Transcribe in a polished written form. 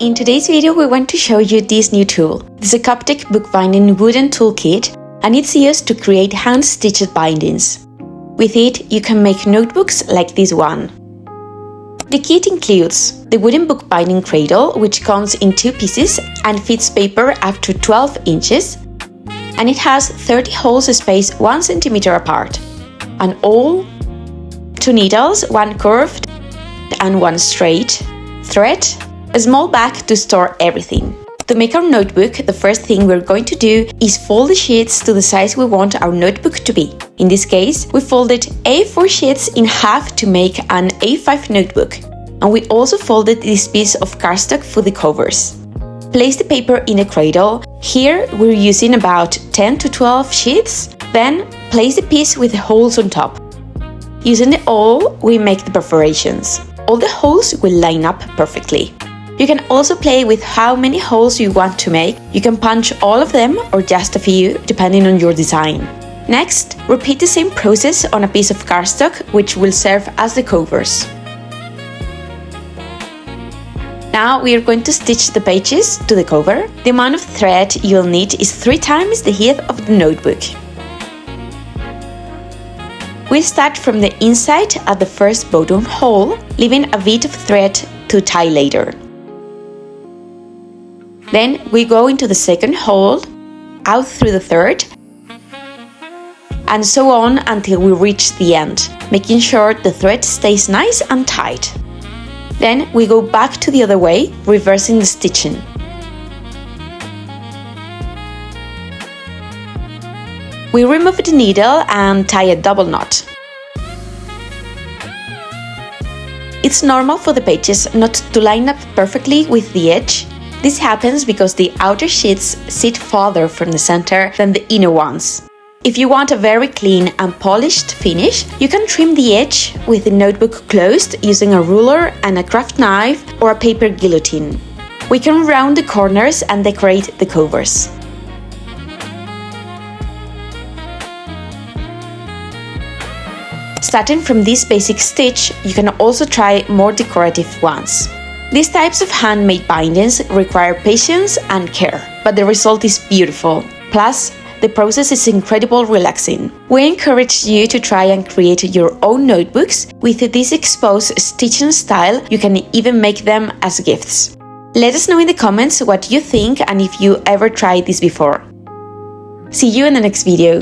In today's video, we want to show you this new tool. This is a Coptic bookbinding wooden toolkit, and it's used to create hand-stitched bindings. With it, you can make notebooks like this one. The kit includes the wooden bookbinding cradle, which comes in two pieces and fits paper up to 12 inches, and it has 30 holes spaced 1 centimeter apart, an awl, 2 needles, one curved and one straight, thread, a small bag to store everything. To make our notebook, the first thing we're going to do is fold the sheets to the size we want our notebook to be. In this case, we folded A4 sheets in half to make an A5 notebook, and we also folded this piece of cardstock for the covers. Place the paper in a cradle. Here we're using about 10 to 12 sheets. Then place the piece with the holes on top. Using the awl, we make the perforations. All the holes will line up perfectly. You can also play with how many holes you want to make. You can punch all of them or just a few, depending on your design. Next, repeat the same process on a piece of cardstock, which will serve as the covers. Now we are going to stitch the pages to the cover. The amount of thread you'll need is 3 times the height of the notebook. We'll start from the inside at the first bottom hole, leaving a bit of thread to tie later. Then we go into the second hole, out through the third, and so on until we reach the end, making sure the thread stays nice and tight. Then we go back to the other way, reversing the stitching. We remove the needle and tie a double knot. It's normal for the pages not to line up perfectly with the edge. This happens because the outer sheets sit farther from the center than the inner ones. If you want a very clean and polished finish, you can trim the edge with the notebook closed using a ruler and a craft knife or a paper guillotine. We can round the corners and decorate the covers. Starting from this basic stitch, you can also try more decorative ones. These types of handmade bindings require patience and care, but the result is beautiful. Plus, the process is incredibly relaxing. We encourage you to try and create your own notebooks. With this exposed stitching style, you can even make them as gifts. Let us know in the comments what you think and if you ever tried this before. See you in the next video.